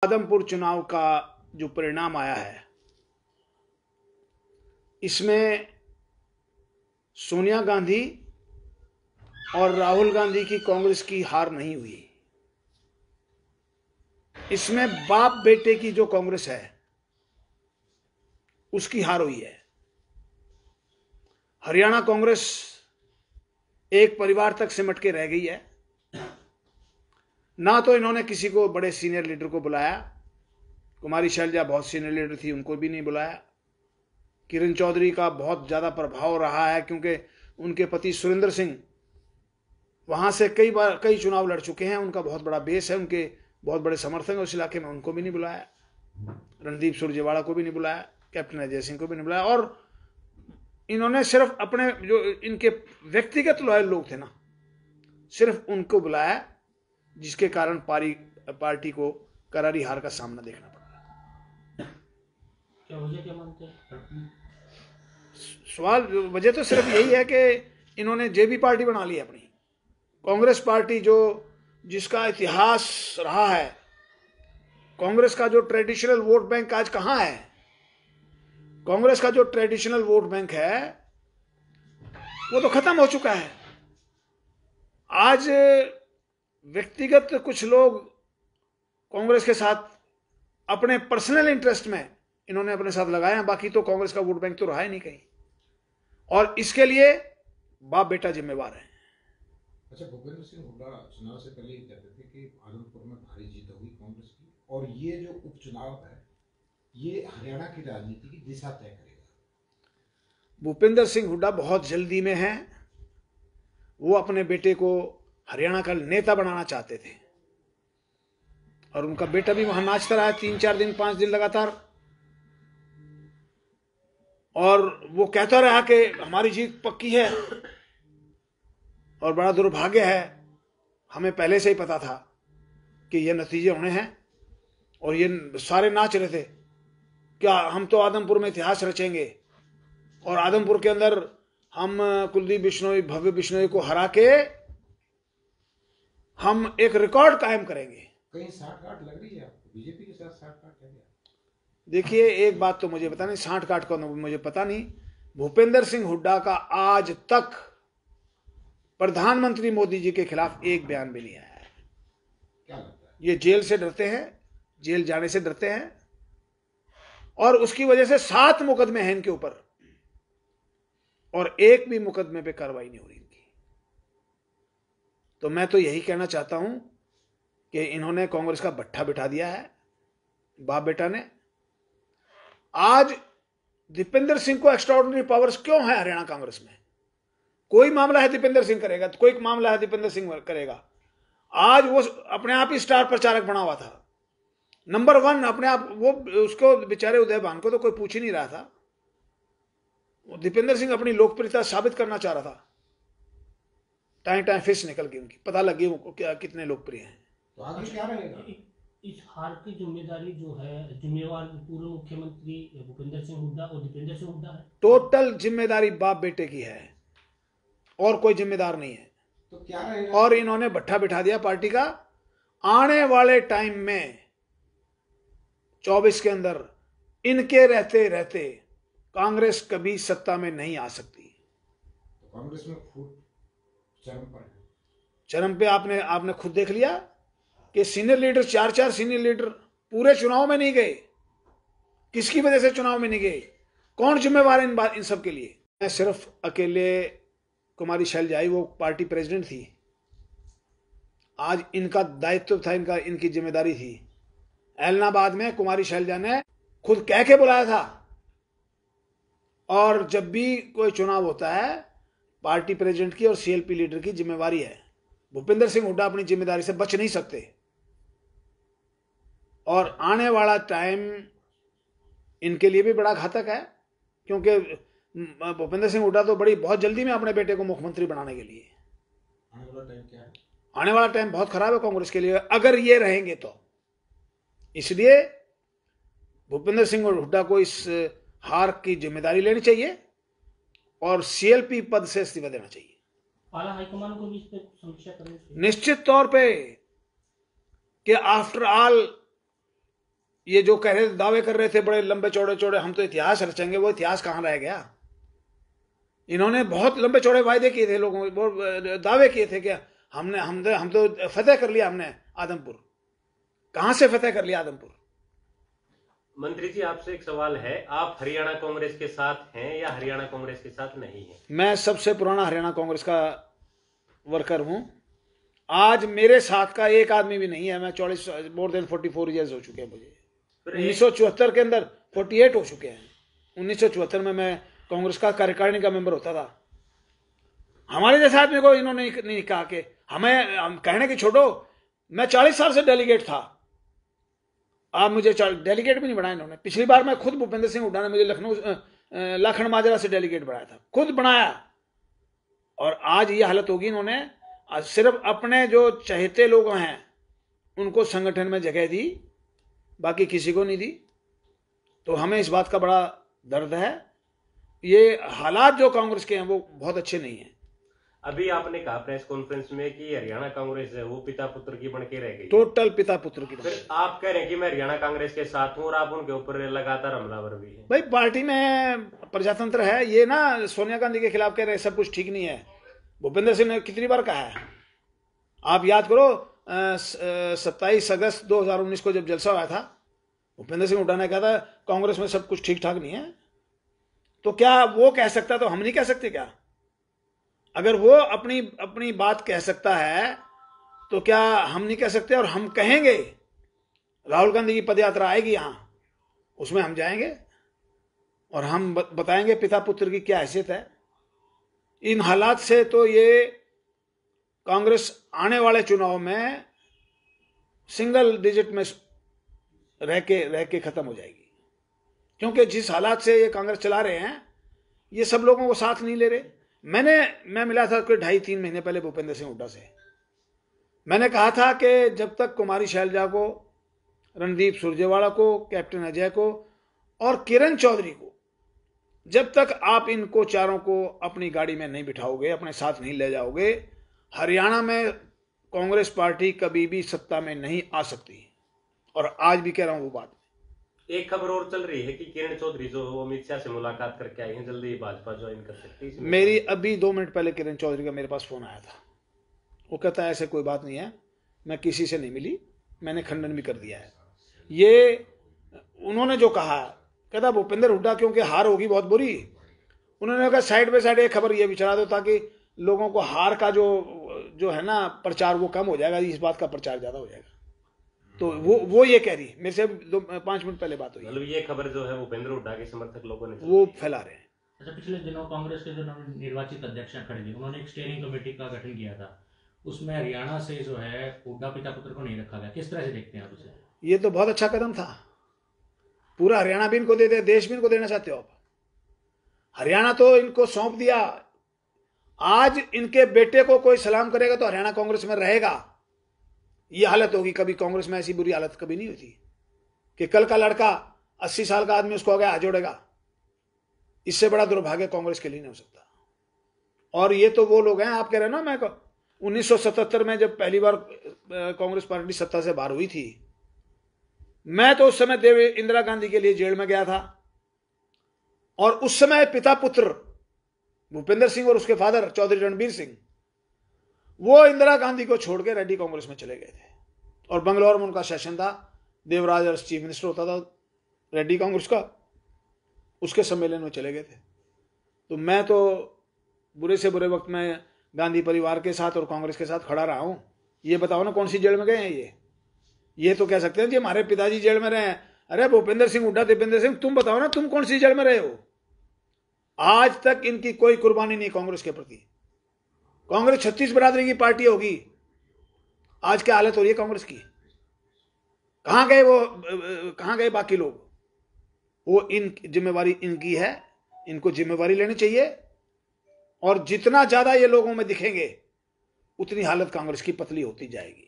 आदमपुर चुनाव का जो परिणाम आया है, इसमें सोनिया गांधी और राहुल गांधी की कांग्रेस की हार नहीं हुई। इसमें बाप बेटे की जो कांग्रेस है उसकी हार हुई है। हरियाणा कांग्रेस एक परिवार तक सिमट के रह गई है। ना तो इन्होंने किसी को बड़े सीनियर लीडर को बुलाया। कुमारी शैलजा बहुत सीनियर लीडर थी, उनको भी नहीं बुलाया। किरण चौधरी का बहुत ज्यादा प्रभाव रहा है क्योंकि उनके पति सुरेंद्र सिंह वहां से कई चुनाव लड़ चुके हैं, उनका बहुत बड़ा बेस है, उनके बहुत बड़े समर्थक हैं उस इलाके में, उनको भी नहीं बुलाया। रणदीप सुरजेवाला को भी नहीं बुलाया, कैप्टन अजय सिंह को भी नहीं बुलाया। और इन्होंने सिर्फ अपने जो इनके व्यक्तिगत लॉयल लोग थे ना, सिर्फ उनको बुलाया, जिसके कारण पार्टी को करारी हार का सामना देखना पड़ा। क्या वजह क्या मानते हैं? सवाल वजह तो सिर्फ यही है कि इन्होंने जेबी पार्टी बना ली अपनी। कांग्रेस पार्टी जिसका इतिहास रहा है, कांग्रेस का जो ट्रेडिशनल वोट बैंक आज कहां है? कांग्रेस का जो ट्रेडिशनल वोट बैंक है वो तो खत्म हो चुका है। आज व्यक्तिगत कुछ लोग कांग्रेस के साथ अपने पर्सनल इंटरेस्ट में इन्होंने अपने साथ लगाया, बाकी तो कांग्रेस का वोट बैंक तो रहा ही नहीं कहीं, और इसके लिए बाप बेटा जिम्मेवार है। अच्छा, भूपेंद्र सिंह हुड्डा चुनाव से पहले कहते थे कि आदमपुर में भारी जीत होगी कांग्रेस की, और ये जो उपचुनाव है ये हरियाणा की राजनीति की दिशा तय करेगा। भूपेंद्र सिंह हुड्डा बहुत जल्दी में है। वो अपने बेटे को हरियाणा का नेता बनाना चाहते थे, और उनका बेटा भी वहां नाचता रहा 3-4 दिन 5 दिन लगातार, और वो कहता रहा कि हमारी जीत पक्की है। और बड़ा दुर्भाग्य है, हमें पहले से ही पता था कि ये नतीजे होने हैं, और ये सारे नाच रहे थे क्या हम तो आदमपुर में इतिहास रचेंगे, और आदमपुर के अंदर हम कुलदीप बिश्नोई, भव्य बिश्नोई को हरा के हम एक रिकॉर्ड कायम करेंगे। कहीं साठ-गांठ लग रही है आपको बीजेपी के साथ? साठ-गांठ है क्या? देखिए, एक बात तो मुझे पता नहीं, 60-गांठ का मुझे पता नहीं। भूपेंद्र सिंह हुड्डा का आज तक प्रधानमंत्री मोदी जी के खिलाफ एक बयान भी नहीं आया है। क्या लगता है? ये जेल से डरते हैं, जेल जाने से डरते हैं, और उसकी वजह से 7 मुकदमे हैं इनके ऊपर, और एक भी मुकदमे पे कार्रवाई नहीं हो रही इनकी। तो मैं तो यही कहना चाहता हूं कि इन्होंने कांग्रेस का भट्ठा बिठा दिया है, बाप बेटा ने। आज दीपेंद्र सिंह को एक्स्ट्राऑर्डिनरी पावर्स क्यों है हरियाणा कांग्रेस में? कोई मामला है दीपेंद्र सिंह करेगा, तो कोई मामला है दीपेंद्र सिंह करेगा। आज वो अपने आप ही स्टार प्रचारक बना हुआ था, नंबर 1 अपने आप। वो उसको बेचारे उदय भान को तो कोई पूछ ही नहीं रहा था। दीपेंद्र सिंह अपनी लोकप्रियता साबित करना चाह रहा था। टाइम फिश निकल गई उनकी, पता लग गई उनको क्या कितने लोकप्रिय हैं। तो आगे क्या रहेगा? इस हार की जिम्मेदारी जो है, जिम्मेवार पूर्व मुख्यमंत्री भूपेंद्र सिंह हुड्डा और दीपेंद्र सिंह हुड्डा है। टोटल जिम्मेदारी बाप बेटे की है, और कोई जिम्मेदार नहीं है। तो क्या रहेगा? और इन्होंने भट्ठा बिठा दिया पार्टी का। आने वाले टाइम में 24 के अंदर इनके रहते रहते कांग्रेस कभी सत्ता में नहीं आ सकती। तो कांग्रेस में फूट चरम पर है। चरम पे आपने खुद देख लिया कि सीनियर लीडर, 4 सीनियर लीडर पूरे चुनाव में नहीं गए। किसकी वजह से चुनाव में नहीं गए? कौन जिम्मेवार है इन सब के लिए? मैं सिर्फ अकेले कुमारी शैलजा ही वो पार्टी प्रेसिडेंट थी। आज इनका दायित्व था, इनकी जिम्मेदारी थी। ऐलनाबाद में कुमारी शैलजा ने खुद कह के बुलाया था, और जब भी कोई चुनाव होता है पार्टी प्रेसिडेंट की और सीएलपी लीडर की जिम्मेवारी है। भूपेंद्र सिंह हुड्डा अपनी जिम्मेदारी से बच नहीं सकते, और आने वाला टाइम इनके लिए भी बड़ा घातक है, क्योंकि भूपेंद्र सिंह हुड्डा तो बहुत जल्दी में अपने बेटे को मुख्यमंत्री बनाने के लिए। आने वाला टाइम क्या है? आने वाला टाइम बहुत खराब है कांग्रेस के लिए, अगर ये रहेंगे तो। इसलिए भूपेंद्र सिंह हुड्डा को इस हार की जिम्मेदारी लेनी चाहिए, और सीएलपी पद से इस्तीफा देना चाहिए। आला हाईकमान को भी इस पर समीक्षा करनी चाहिए निश्चित तौर पे कि आफ्टर ऑल ये जो कह रहे दावे कर रहे थे बड़े लंबे चौड़े चौड़े, हम तो इतिहास रचेंगे, वो इतिहास कहाँ रह गया? इन्होंने बहुत लंबे चौड़े वायदे किए थे, लोगों को दावे किए थे कि हम तो फतेह कर लिया हमने आदमपुर। कहां से फतेह कर लिया आदमपुर? मंत्री जी, आपसे एक सवाल है, आप हरियाणा कांग्रेस के साथ हैं या हरियाणा कांग्रेस के साथ नहीं हैं? मैं सबसे पुराना हरियाणा कांग्रेस का वर्कर हूं। आज मेरे साथ का एक आदमी भी नहीं है। मैं 40 मोर देन 44 ईयर्स हो चुके हैं मुझे। 1974 के अंदर 48 हो चुके हैं। 1974 में मैं कांग्रेस का कार्यकारिणी का मेंबर होता था। हमारे जैसे आदमी को इन्होंने नहीं कहा कि हम कहने की छोड़ो, मैं 40 साल से डेलीगेट था। आप मुझे डेलीगेट भी नहीं बनाया इन्होंने। पिछली बार मैं खुद भूपेंद्र सिंह हुड्डा ने मुझे लखनऊ लाखन माजरा से डेलीगेट बनाया था, खुद बनाया। और आज ये हालत होगी, इन्होंने सिर्फ अपने जो चहेते लोग हैं उनको संगठन में जगह दी, बाकी किसी को नहीं दी। तो हमें इस बात का बड़ा दर्द है। ये हालात जो कांग्रेस के हैं वो बहुत अच्छे नहीं हैं। अभी आपने कहा प्रेस कॉन्फ्रेंस में कि हरियाणा कांग्रेस है वो पिता पुत्र की बन के रह गई, टोटल पिता पुत्र की। फिर आप कह रहे हैं कि मैं हरियाणा कांग्रेस के साथ हूं और आप उनके ऊपर लगातार हमलावर भी हैं। भाई पार्टी में प्रजातंत्र है। ये ना सोनिया गांधी के खिलाफ कह रहे सब कुछ ठीक नहीं है। भूपेंद्र सिंह ने कितनी बार कहा है, आप याद करो 27 अगस्त 2019 को जब जलसा हुआ था, भूपेंद्र सिंह हुड्डा ने कहा था कांग्रेस में सब कुछ ठीक ठाक नहीं है। तो क्या वो कह सकता तो हम नहीं कह सकते क्या? अगर वो अपनी बात कह सकता है तो क्या हम नहीं कह सकते? और हम कहेंगे, राहुल गांधी की पदयात्रा आएगी यहां, उसमें हम जाएंगे और हम बताएंगे पिता पुत्र की क्या हैसियत है। इन हालात से तो ये कांग्रेस आने वाले चुनाव में सिंगल डिजिट में रह के खत्म हो जाएगी। क्योंकि जिस हालात से ये कांग्रेस चला रहे हैं, ये सब लोगों को साथ नहीं ले रहे। मैं मिला था कोई 2.5-3 महीने पहले भूपेंद्र सिंह हुड्डा से। मैंने कहा था कि जब तक कुमारी शैलजा को, रणदीप सुरजेवाला को, कैप्टन अजय को और किरण चौधरी को, जब तक आप इनको चारों को अपनी गाड़ी में नहीं बिठाओगे, अपने साथ नहीं ले जाओगे, हरियाणा में कांग्रेस पार्टी कभी भी सत्ता में नहीं आ सकती। और आज भी कह रहा हूं वो बात। एक खबर और चल रही है कि किरण चौधरी जो वो अमित शाह से मुलाकात करके आई हैं, जल्दी भाजपा ज्वाइन कर सकती है। मेरी अभी 2 मिनट पहले किरण चौधरी का मेरे पास फोन आया था। वो कहता है ऐसे कोई बात नहीं है, मैं किसी से नहीं मिली, मैंने खंडन भी कर दिया है। ये उन्होंने जो कहा, कहता भूपेंद्र हुड्डा क्योंकि हार होगी बहुत बुरी, उन्होंने कहा साइड बाय साइड एक खबर ये भी चला दो ताकि लोगों को हार का जो है ना प्रचार वो कम हो जाएगा, इस बात का प्रचार ज्यादा हो जाएगा। तो वो ये कह रही, मेरे से 5 मिनट पहले बात हुई। मतलब ये खबर जो है भूपेंद्र हुड्डा के समर्थक लोगों ने वो फैला रहे हैं। अच्छा, पिछले दिनों कांग्रेस के जो निर्वाचित अध्यक्ष हैं खड़गे, उन्होंने एक स्टीयरिंग कमेटी का गठन किया था, उसमें हरियाणा से जो है हुड्डा पिता पुत्र को नहीं रखा गया। किस तरह से देखते हैं आप उसे? ये तो बहुत अच्छा कदम था। पूरा हरियाणा भी इनको दे दे, देश भी इनको देना चाहते हो आप? हरियाणा तो इनको सौंप दिया। आज इनके बेटे को कोई सलाम करेगा तो हरियाणा कांग्रेस में रहेगा। ये हालत होगी। कभी कांग्रेस में ऐसी बुरी हालत कभी नहीं हुई थी कि कल का लड़का 80 साल का आदमी उसको आगे हाथ जोड़ेगा। इससे बड़ा दुर्भाग्य कांग्रेस के लिए नहीं हो सकता। और ये तो वो लोग हैं, आप कह रहे हैं ना, मैं 1977 में जब पहली बार कांग्रेस पार्टी सत्ता से बाहर हुई थी, मैं तो उस समय इंदिरा गांधी के लिए जेल में गया था। और उस समय पिता पुत्र भूपेंद्र सिंह और उसके फादर चौधरी रणबीर सिंह, वो इंदिरा गांधी को छोड़ के रेड्डी कांग्रेस में चले गए थे। और बंगलौर में उनका सेशन था, देवराज और चीफ मिनिस्टर होता था रेड्डी कांग्रेस का, उसके सम्मेलन में चले गए थे। तो मैं तो बुरे से बुरे वक्त में गांधी परिवार के साथ और कांग्रेस के साथ खड़ा रहा हूं। ये बताओ ना कौन सी जेल में गए हैं ये तो कह सकते हैं जी हमारे पिताजी जेल में रहे हैं। अरे भूपेंद्र सिंह हुड्डा, दीपेंद्र सिंह, तुम बताओ ना तुम कौन सी जेल में रहे हो? आज तक इनकी कोई कुर्बानी नहीं कांग्रेस के प्रति। कांग्रेस 36 बरादरी की पार्टी होगी, आज क्या हालत हो रही है कांग्रेस की? कहां गए बाकी लोग? वो इन जिम्मेवारी इनकी है, इनको जिम्मेवारी लेनी चाहिए। और जितना ज्यादा ये लोगों में दिखेंगे उतनी हालत कांग्रेस की पतली होती जाएगी।